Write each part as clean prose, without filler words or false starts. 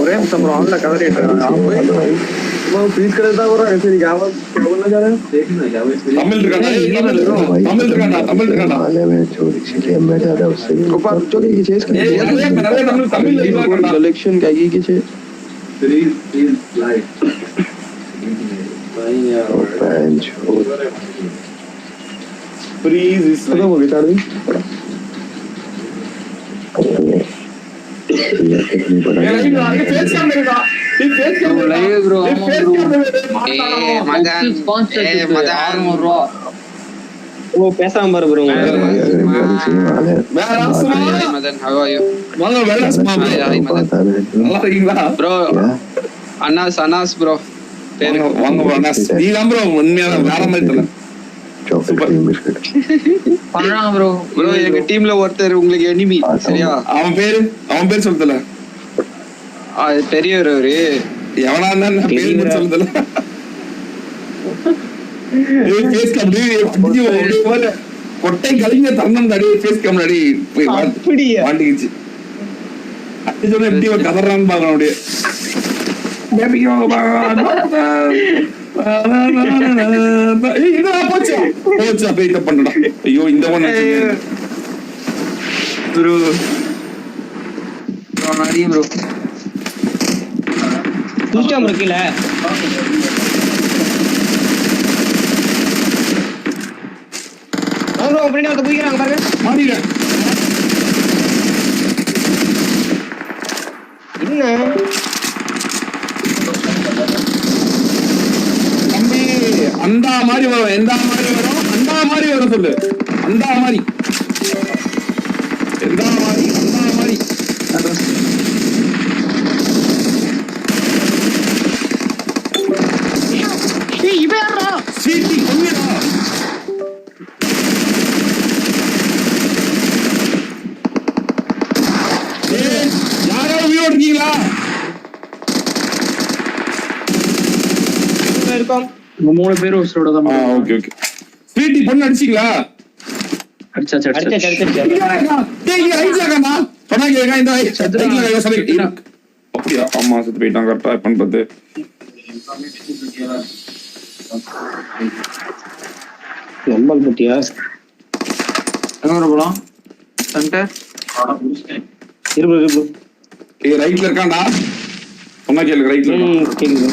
ஒரே நிமிஷம் ப்ரோ ஆன்ல கவரேட் प्लीज करे था और ऐसे क्या बोलना चाह रहे हैं तमिल वाले में चोरी इसलिए मैं ज्यादा उससे ऊपर चोरी की चीज तमिल कलेक्शन क्या की चीज फ्रीज खत्म हो गई चार्जिंग वो पैसा हम ப்ரோ ப்ரோ அனாஸ் ப்ரோ வாங்க அனாஸ் நீ தான் ப்ரோ உண்மையான வேற மாதிரி தெரியல பண்றாங்க ப்ரோ எங்க டீம்ல ஒருத்தர் உங்களுக்கு எனிமி சரியா அவன் பேர் சொல்லுதல பெரியவர் அவரு எவனா இருந்தா பேர் சொல்லுதல ஃபேஸ் கேம் கொட்டை கலிங்க தந்தம் தடி ஃபேஸ் கேம் அடி போய் மாட்டிக்கிச்சு அது சொன்ன எப்படி ஒரு கதறான்னு பாக்கணும் அப்படியே போச்சு போய் இதை பண்ணடா ஐயோ இந்த ஒண்ணு ப்ரோ அடியும் ப்ரோ தூக்கம் இருக்குல ப்ரோ ஃப்ரெண்ட் வந்து போயிறாங்க பாருங்க மாடிங்க என்ன தம்பி அந்த மாதிரி வரும் எந்த மாதிரி வரும் அந்த மாதிரி வரும் சொல்லு அந்த மாதிரி எந்த மாதிரி அந்த மாதிரி ஏய் இவன் யாரா சீட்டி கொன்னிடா யாராவது உயிரோடு இருக்கீங்களா இருக்கோம் மூணு பேர் உசுரோட தான் ஓகே ஓகே சீட்டி பொண்ணு அடிச்சீங்களா அடிச்சாச்சு அப்படியா அம்மா செத்து போயிட்டான் கரெக்டா பண்றது நம்பல் பத்தியா எங்க போலாம் சென்டர் இருபது ரைட்ல இருக்கான்டா சொன்னா கேளு ரைட்ல கேக்குது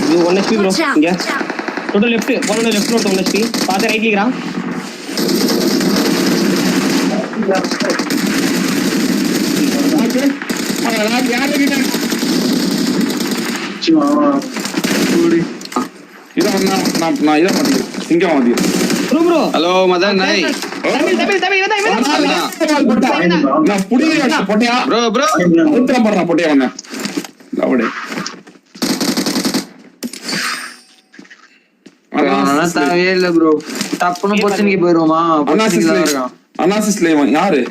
இது 1 HP bro இங்க டோட்டல் லெஃப்ட் போனோட லெஃப்ட் நோட் 1 HP பாத்து ரைட் லிங்கறான் ஓகே யாரே கிட்ட இத நான் இத மாட்டேன் சிங்க மாட்டேன் ப்ரோ ஹலோ மதன் நை தமிழ் இவன் நான் புடிங்க போட்டியா ப்ரோ உத்தரம் பண்றா போட்டியா வந்த லவடே தேவையே இல்ல ப்ரோ டப்புன்னு பொச்சனுக்கு போயிருவோமா அனாசிஸ்ல யாரு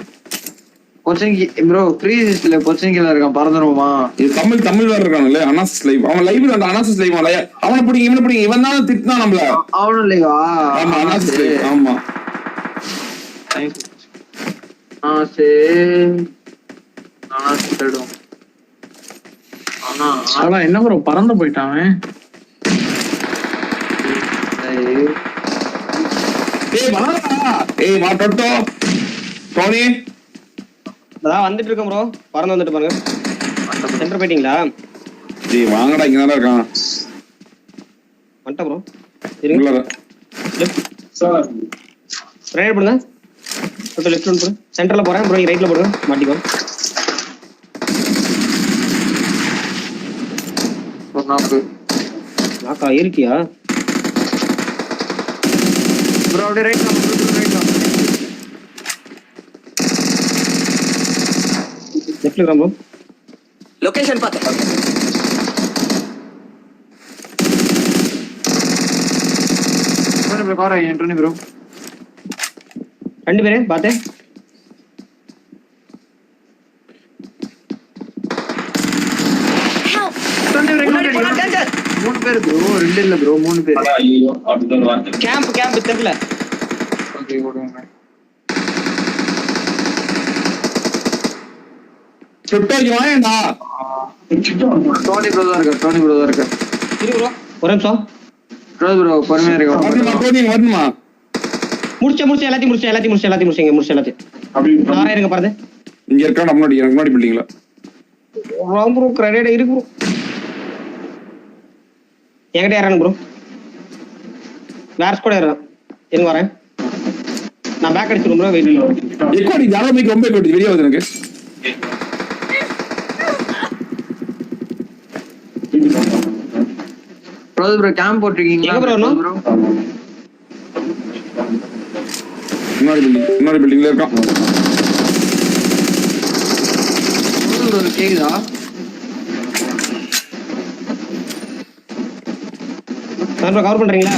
பொச்சனுக்கு ப்ரோ ஃப்ரீஸ்ல பொச்சனுக்கு இருக்கான் பறந்துருவோமா இது தமிழ் வேற இருக்கானே அனாசிஸ் லைவ் அவன் லைவ்ல அந்த அனாசிஸ் லைவ் அவனை பிடிங்க இவனை பிடிங்க இவன் தான் திட்டினா நம்மள அவனும் இல்லையா ஆமா அனாசிஸ் லைவ் ஆமா ஆனா என்ன ப்ரோ பறந்து போயிட்டான் வா டொட்டோ டோனி அதான் வந்துட்டு இருக்கோம் ப்ரோ பறந்து வந்துட்டு பாருங்க சென்டர் போயிட்டீங்களா வாங்கடா இங்க தான் இருக்கான் வந்துட்ட ப்ரோ இருங்க லெஃப்ட் ரைட் போடுங்க டோட்டல் லெஃப்ட் போடுங்க சென்டர்ல போறேன் ப்ரோ ரைட்ல போடுங்க மாட்டிக்கோ ஒரு நாக்கு நாக்கா இருக்கியா ப்ரோ அப்படியே ரைட்ல லெஃப்ட்ல இருக்கோம் ப்ரோ லொகேஷன் பாத்து ப்ரோ கார் என்ட்ரனி ப்ரோ ரெண்டு பேரே பாத்து முன்னாடி போனா டேஞ்சர் பேர் ப்ரோ, 2 இல்ல ப்ரோ, 3 பேர். கேம்ப் தெரியல. ஓகே ஓடுங்க. சுட்டாக்கி வாயேண்டா. டோனி ப்ரோ தான் இருக்க. இரு ப்ரோ ஒரு நிமிஷம். ப்ரோ பொறுமையா வரணுமா இருக்க. கோடிங் வரணுமா? முடிச்ச எல்லாத்தையும் முடிச்சேன். நான் இருங்க பாருங்க. இங்க இருக்கா முன்னாடி பில்டிங்ல. ப்ரோ கிரெடிட் இருக்கு ப்ரோ. என்கிட்ட யாரானு ப்ரோ? வேற ஸ்குவாட் யாரா? இருங்க வரேன். நான் பேக் அடிச்சிரும் ப்ரோ. வெயிட் இல்ல. எக்கோடி யாரோ மைக் ரொம்ப எக்கோடி வெளிய வருது எனக்கு. ப்ரோ கேம்ப் போட்டுருக்கீங்களா? எங்க ப்ரோ வரணும்? முன்னாடி பில்டிங்ல இருக்கான். ப்ரோ கேக்குதா? ப்ரோ கவர் பண்றீங்களா?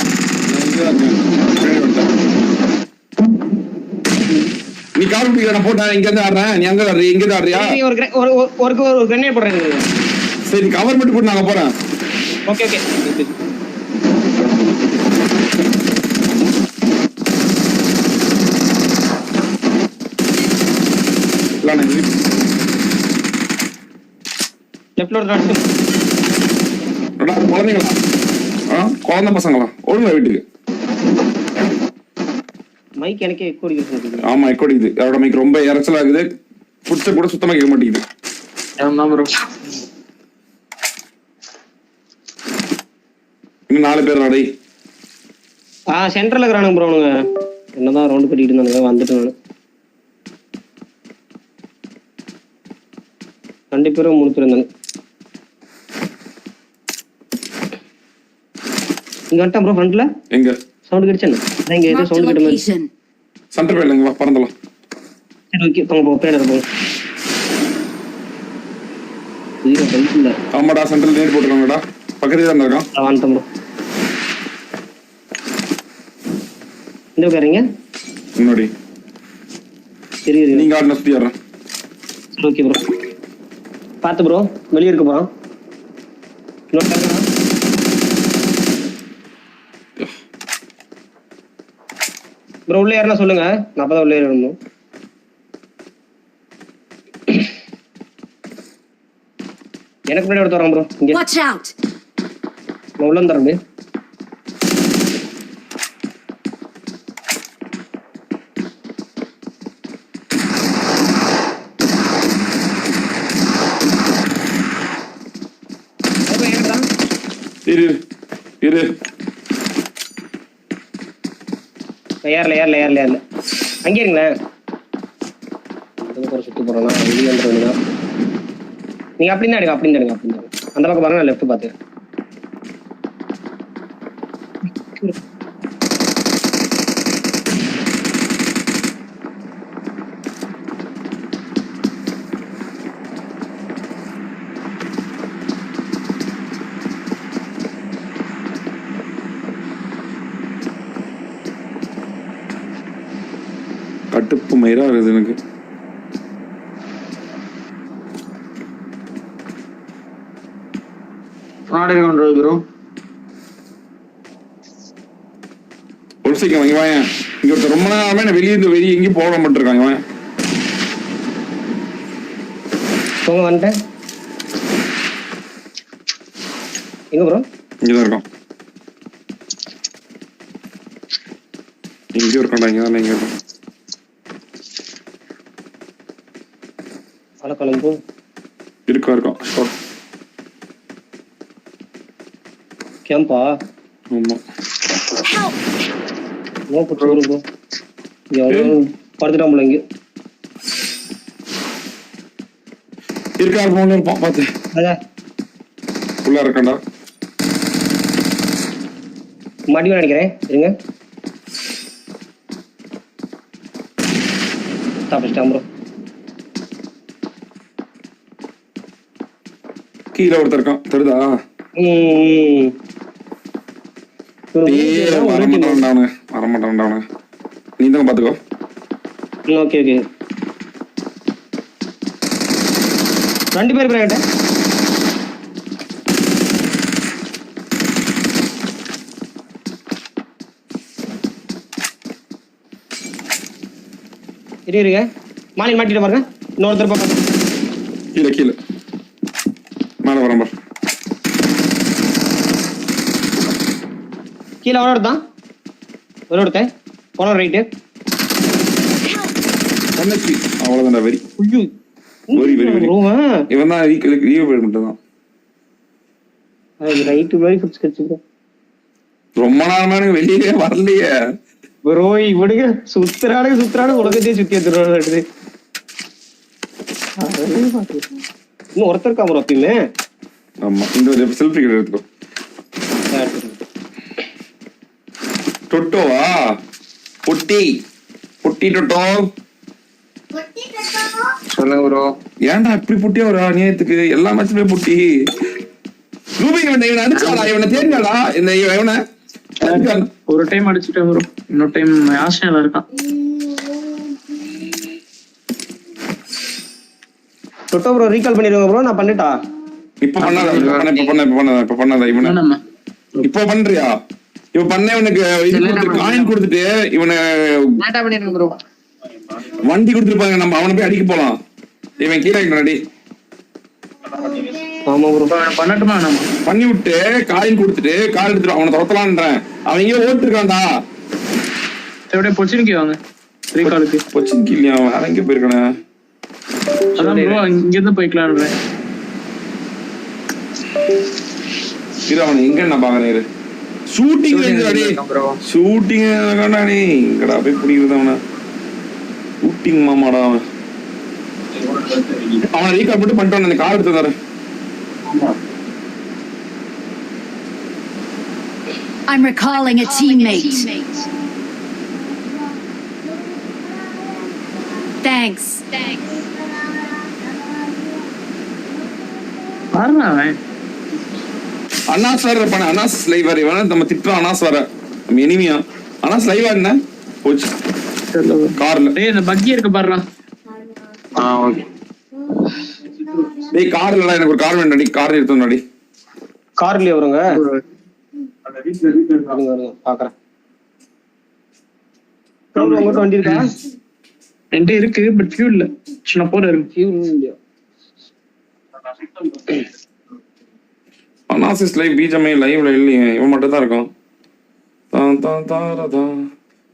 நீ கவர் பண்ணிக்க, நான் போட்டேன். இங்க இருந்து ஆடுறேன். நீ அங்க ஆடுறியா? இங்க ஆடுறியா? ஒரு கிரெனேட் போடுறேன். சரி கவர் மட்டும் போட்டு நாங்க போறேன். ஓகே லெஃப்ட்ல ஒரு அடிச்சு. குழந்தைங்களா? குழந்தை பசங்களா? ஒழுங்கா வீட்டுக்கு. மைக் எனக்கே எக்கோ அடிக்குது. ஆமா எக்கோ அடிக்குது. அவரோட மைக் ரொம்ப இறைச்சலா இருக்குது. புடிச்ச கூட சுத்தமா கேட்க மாட்டேங்குது. ஆமா ப்ரோ. இன்னும் 4 பேர் வாடை. சென்டர்ல இருக்கிறானுங்க ப்ரோ. அவனுங்க என்னதான் ரவுண்ட் கட்டிட்டு இருந்தானுங்க. வந்துட்டு நானு 2 பேரும் 3 பேர் இருந்தாங்க. இங்க வந்துட்டான் ப்ரோ ஃப்ரண்ட்ல. எங்க சவுண்ட் கிடைச்சா இங்க ஏதோ சவுண்ட் கிட்ட மாதிரி. சென்டர் போயிடலாங்க, வா பறந்தலாம். சரி ஓகே போங்க பேனர் போங்க. இது ஹெல்ப் இல்ல. ஆமாடா சென்டர்ல நேட் போட்டுருக்காங்கடா. பக்கத்துல தான் இருக்கான். வந்துட்டோம் ப்ரோ. இந்த பேருங்க முன்னாடி. சரி நீங்க ஆடுன சுத்தி ஆடுறேன். Okay bro. பாத்து ப்ரோ வெளிய இருக்கு ப்ரோ. ப்ரோ உள்ள யாரா சொல்லுங்க. நான் அப்பதான் உள்ள ஏறணும். எனக்கு முன்னாடி ஒருத்தர் வரான் ப்ரோ. இங்க வாட்ச் அவுட். நான் உள்ள வந்துறேன். இரு ஏறல அங்கே இருங்களேன். சுத்தி போறோம்னா நீங்க அப்படி தான் எடுங்க. அந்த பக்கம் பாருங்க. லெஃப்ட் பாத்து கட்டுப்பு மயிரா இருக்குது எனக்கு. ப்ரோ ஒரு சீக்கிரம் வாங்க வாங்க. இங்க ஒருத்தர் ரொம்ப நேரமே வெளியே எங்கேயும் போக மாட்டிருக்காங்க. வாங்க போங்க வந்துட்டேன். எங்க ப்ரோ? இங்கதான் இருக்கோம். இங்கேயும் இருக்கோம்டா. இங்க தானே. இங்க இருக்கோம். கிளம்பு இருக்கோம். கேம்பா? ஆமா. No புட்ரோல் bro. படுத்துட்டான் போல இங்க. இருக்கார் போன இருப்பான் பாத்து. உள்ள இருக்கண்டா. மாட்டி நினைக்கிறேன். இருங்க. தப்பிச்சிட்டான் ப்ரோ. கீழே ஒருத்தர் இருக்கான் தெரியுதா? வரமாட்டான். நீ தான் பாத்துக்கோ. ஓகே 2 பேர் பிராண்ட். இருங்க மாலின் மாட்டிட்டு பாருங்க இன்னொருத்தர் பாருங்க கீழே மேல வரேன் பாரு கீழே ஒருத்தான் போன ரைட்டு ஒன்னுச்சு அவ்வளவுதான்டா வெரி இவன் தான் ரீவ் மட்டும் தான் ரைட்டு மாதிரி ஃபிக்ஸ் கட்சிங்க ரொம்ப நேரமா எனக்கு வெளியே வரலையே ப்ரோ இவனுக்கு சுத்துறாடு உலகத்தையே சுத்தி எடுத்துட்டு இன்னும் ஒருத்தர் இருக்கா ப்ரோ அப்பயுமே ஆமா இந்த செல்ஃபி எடுத்துக்கோ டொட்டோவா பொட்டி டொட்டோ சொல்லுங்க ப்ரோ ஏன்டா இப்படி பொட்டியா ஒரு அநியாயத்துக்கு எல்லா மேட்சுமே பொட்டி ரூபி இவனை அடிச்சாடா இவனை தேடினாடா இந்த இவனை ஒரு டைம் அடிச்சுட்டேன் ப்ரோ இன்னொரு டைம் ஆஸ்திரேலியா இருக்கான் டொட்டோ ப்ரோ ரீகால் பண்ணிடுங்க ப்ரோ நான் பண்ணிட்டா இப்ப பண்ணாத இவனை இப்போ பண்றியா இப்ப பண்ண இவனுக்கு காயின் கொடுத்துட்டு இவனை பண்ணிருங்க ப்ரோ வண்டி கொடுத்துருப்பாங்க நம்ம அவனை போய் அடிக்க போலாம் இவன் கீழே ரெடி ஆமா ப்ரோ பண்ணட்டுமா நம்ம பண்ணி விட்டு காயின் கொடுத்துட்டு கால் எடுத்துட்டு அவனை துரத்தலான்றேன் அவன் இங்கே ஓட்டுருக்கான்டா எப்படியே பொச்சினிக்கு வாங்க ரீகாலுக்கு கொச்சின் இல்லையா வேற எங்கே போயிருக்கானே அதான் ப்ரோ இங்க இருந்து போய்க்கலான்றேன் இரு அவனை எங்க நான் பாக்குறேன் ஷூட்டிங் ரேஞ்ச் ஷூட்டிங் நீ இங்கடா போய் பிடிக்கிறது அவனை ஷூட்டிங் மாமாடா அவனை ரீகால் போட்டு பண்ணிட்டு அந்த கார் எடுத்து தரேன் I'm recalling a teammate. Thanks. பாருங்க அவன் அண்ணாஸ் வேற பண்ண அண்ணாஸ் லைவ் வேற இவன் நம்ம திட்டுறோம் அண்ணாஸ் வேற நம்ம இனிமையா அண்ணாஸ் லைவ் என்ன போச்சு கார்ல டேய் இந்த பக்கி இருக்கு பாருடா ஓகே டேய் கார்ல எனக்கு ஒரு கார் வேணும்டி கார் எடுத்துடணும்டி கார்லயே வருங்க பாக்குறேன் உங்ககிட்ட வண்டி இருக்கா ரெண்டு இருக்கு பட் ஃபியூல் இல்ல சின்ன போற இருக்கு ஃபியூல் இல்லையா அனாசிஸ் லைவ் பீஜமே லைவ்ல இல்லையே இவன் மட்டும் தான் இருக்கும்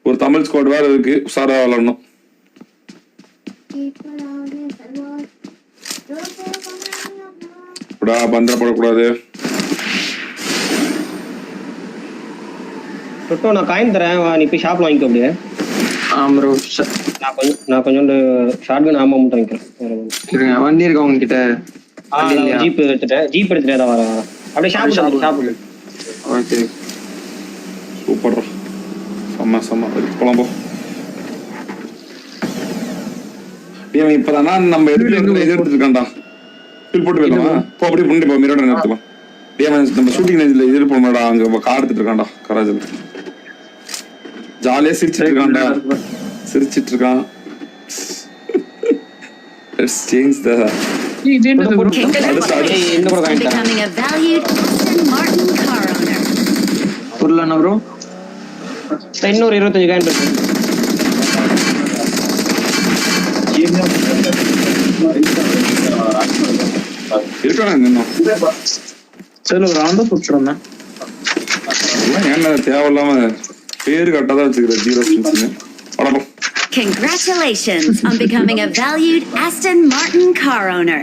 ஒரு தமிழ் ஸ்குவாட் வேற இருக்கு உஷாரா விளாடணும் பந்திரப்படக்கூடாது டொட்டோ நான் காயின் தரேன் நீ போய் ஷாப்ல வாங்கிக்கோ அப்படியே ப்ரோ நான் கொஞ்சோண்டு ஷார்ட்கன் ஆமா மட்டும் வாங்கிக்கிறேன் வண்டி இருக்கா உங்ககிட்ட ஜீப் எடுத்துட்டேன் தான் வரேன் அப்படியே ஷாப் ஓகே சூப்பர் செம்ம போலாம் போ இவன் இப்பதானா நம்ம எடுத்துட்டு இருக்கான்டா ஃபில் போட்டு போயிடலாமா போ அப்படியே முன்னாடி போ மிரோட நிறுத்தலாம் நம்ம ஷூட்டிங் ரேஞ்சில் இது போனோம்டா அங்க கார் எடுத்துட்டு இருக்கான்டா கராஜல் ஜாலியா சிரிச்சிட்டு இருக்கான் Let's change the I'm becoming a valued Aston Martin car owner. புரியலண்ணா ப்ரோ இன்னொரு 25 காயின் இருக்கு இருக்கானே இன்னும் சரி ஒரு ரவுண்டா போட்டுறோம் என்ன தேவையில்லாம பேரு கரெக்டாதான் வச்சுக்கிற ஜீரோ படம் Congratulations on becoming a valued Aston Martin car owner.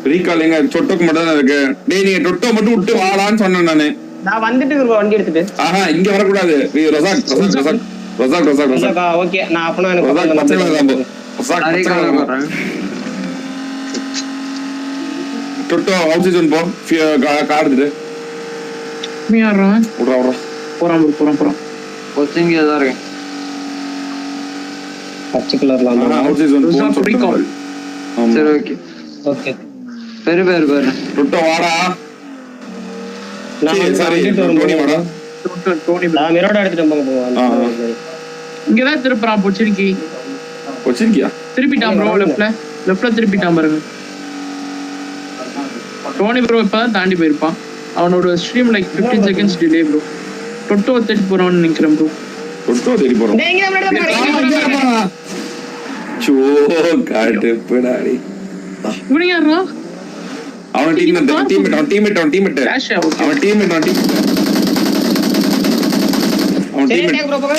Recall எங்க டொட்டோக்கு மட்டும் தான் இருக்கு டேய் நீங்க டொட்டோ மட்டும் விட்டு வாடான்னு சொன்னேன் நானு நான் வந்துட்டு இருக்கேன் வண்டி எடுத்துட்டு ஆஹா இங்க வர கூடாது ரசாக் ஓகே நான் அப்பனா எனக்கு ரசாக் பச்சை கலர் ரசாக் டொட்டோ ஆக்சிஜன் போ கார் எடுத்துட்டு நீ யாரவன் விட்றா போறான் கொச்சிங்க தான் இருக்கேன் பச்சை கலர்ல ஆக்சிஜன் ரீகால் சரி ஓகே ஓகே பேரு டொட்டோ வாடா நான் சரி டோனி வாடா நான் மிரோட எடுத்துட்டு போங்க இங்கதான் திருப்புறான் பொச்சினிக்கு வச்சிருக்கியா திருப்பிட்டான் ப்ரோ லெஃப்ட்ல திருப்பிட்டான் பாருங்க டோனி ப்ரோ இப்பதான் தாண்டி போயிருப்பான் அவனோட stream like 15 seconds delay bro டொட்டோ தேடி போறான்னு நினைக்கிறேன் ப்ரோ தொட்டோ தேடி போறோம். டேய் இங்க முன்னாடி பாரு. சோ காட்டுப்படாடி. இவனுங்க யாரா? அவன் டீம்மேட். Flash-ஆ? Okay. அவன் டீம்மேட். சரி டேக் ப்ரோ போங்க.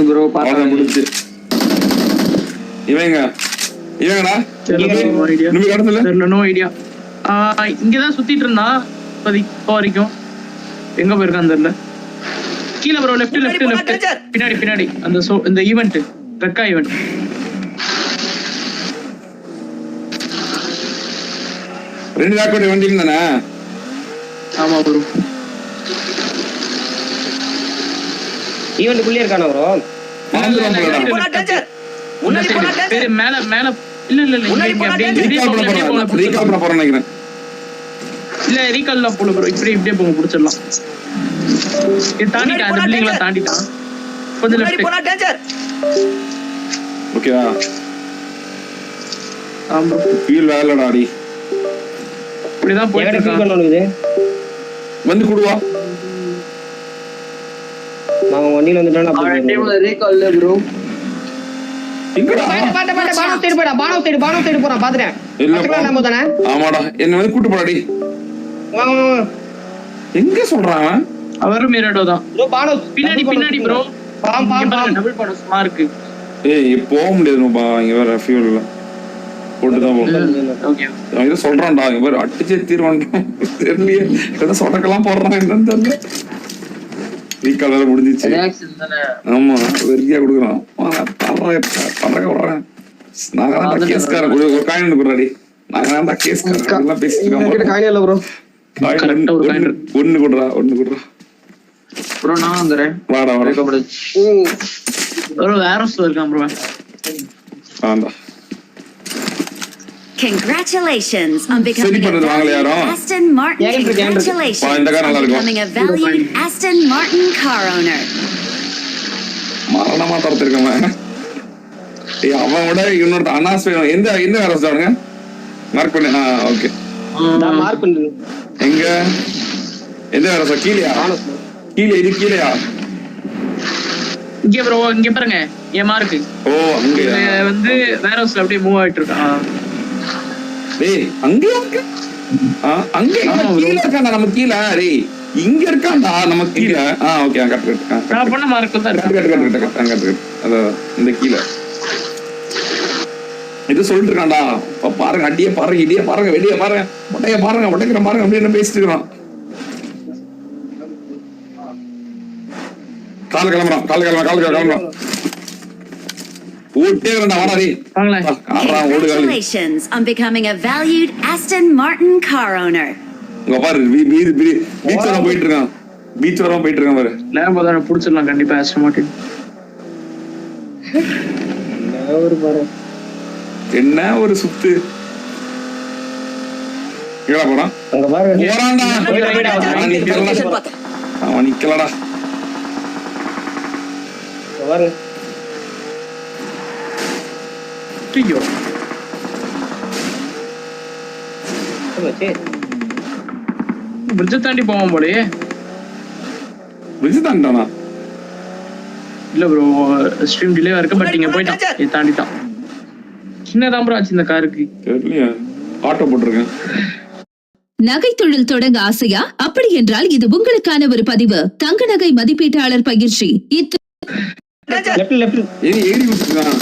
ப்ரோ அவன் முடிச்சு. இவங்கடா தெரியல, no idea. இன்னும் கடத்துல தெரியல, no idea. இங்கதான் சுத்திட்டு இருந்தான் இப்போ வரைக்கும். எங்க போயிருக்கான்னு தெரியல. கீழே ப்ரோ, லெஃப்ட் பின்னாடி அந்த இந்த ஈவென்ட் ரெக்கா ஈவென்ட். ரெண்டு லாக்கோட வண்டி இருந்தானே. ஆமா ப்ரோ. ஈவென்ட் குள்ளே இருக்கானே ப்ரோ. பேரு மேல இல்ல ரீகால் பண்ண போறேன் நினைக்கிறேன். இல்ல ரீகால்லாம் போல ப்ரோ. இப்படியே போங்க, புடிச்சிடலாம். இது தாண்டிட்டான், அந்த பில்டிங்லாம் தாண்டிட்டான். கொஞ்சம் லெஃப்ட். ஓகேவா? ஆமா ஃபீல் வேலடாடி. இப்படிதான் போயிட்டு எங்க இருக்கான். பண்ணனும் இது? வந்து குடுவா. நான் வண்டில வந்துட்டேனா அவன் அப்படி. டீம்ல ரீகால்ல ப்ரோ. எங்கடா? பாட்ட பானோ தேடி போறான் பாத்துறேன். இல்ல பக்கத்துல நம்ம தானே. ஆமாடா, என்ன வந்து கூட்டி போடாடி. வாங்க. எங்க சொல்றான் அவன்? அவரும் மிரடோ தான் ப்ரோ பானோ பின்னாடி ப்ரோ. பாம் டபுள் பானோ ஸ்மார்க். ஏய் போக முடியாதுப்பா, இங்க வேற ஃபியூல் இல்ல. போட்டுதான் போகணும். ஓகே அவன் ஏதோ சொல்றான்டா, இங்க வேற அடிச்சே தீர்வான்றான். தெரியலையே, ஏதோ சொடக்கெல்லாம் போடுறான் என்னன்னு தெரியல. ரீகால் வேற முடிஞ்சிச்சு. ரியாக்ஷன் தானே. ஆமா, வெறியா கொடுக்குறான். பறக்க விடுறேன். நாங்க தான் கேஸ்காரன். ஒரு காயின் கொடுறாடி. நாங்க தான் கேஸ்காரன் எல்லாம் பேசிட்டு இருக்கோம். காயினே இல்ல ப்ரோ. ஒண்ணு கொடுறா. ப்ரோ நான் வந்துறேன். வாடா ப்ரோ வேரோஸ்ல இருக்கான் bro. Andal. Congratulations on becoming a பண்ணது வாங்கல யாரும்? valued Aston Martin. Congratulations இந்த கார் on நல்லா இருக்கும். becoming a valued Aston Martin car owner. மரணமா தரத்திருக்கவன். ஏய் அவன் விட இன்னொரு அனாஸ் வேணும். எந்த வேரோஸ் அவனுங்க மார்க் பண்ணு. ஓகே, நான் மார்க் பண்றேன். எங்க எந்த வேரோஸ்? கீழயா? இது கீழயா? இங்க ப்ரோ, இங்க பாருங்க என் மார்க். ஓ அங்கயா? வந்து வேரோஸ்ல அப்படியே மூவ் ஆயிட்டு இருக்கான். டேய் அங்க அங்க கீழ இருக்கான்டா. நம்ம கீழ. டேய் இங்க இருக்கான்டா நம்ம கீழ. Okay, correct. நான் பண்ண மார்க்ல தான் இருக்கான். கரெக்ட். அத இந்த கீழ இது சொல்லிட்டு இருக்கான்டா. பாருங்க, அடியே பாருங்க, இடியே பாருங்க, வெளியே பாருங்க, முட்டைய பாருங்க, முட்டைக்கிற பாருங்க அப்படின்னு பேசிட்டு இருக்கான். கால கிளம்புறான். ஓட்டே வேண்டாம், வாடாடி. Congratulations on becoming a valued Aston Martin car owner. இங்க பாரு, பீச் வர போயிட்டு இருக்கான் பாரு. லேம்போ தான் புடிச்சிடலாம் கண்டிப்பா. ஆஸ்டன் மார்டின் என்ன ஒரு சுத்து. எங்கடா போறான்? அங்க பாருங்க. போறான்டா. லொகேஷன் பார்த்தேன். அவன் நிக்கலடா. பாருங்க. ஐயோ பிரிட்ஜ் தாண்டி போவான் போலயே. பிரிட்ஜ் தாண்டானா? இல்ல ப்ரோ, ஸ்ட்ரீம் டிலேவா இருக்கு. பட் இங்க போயிட்டான், தாண்டிட்டான். சின்னதான் ப்ரோ ஆச்சு இந்த காருக்கு. தெரியலையா, ஆட்டோ போட்டிருக்கேன். நகை தொழில் தொடங்க ஆசையா? அப்படி என்றால் இது உங்களுக்கான ஒரு பதிவு. தங்க நகை மதிப்பீட்டாளர் பயிற்சி. லெஃப்ட் ஏறி விட்டுருக்கான்.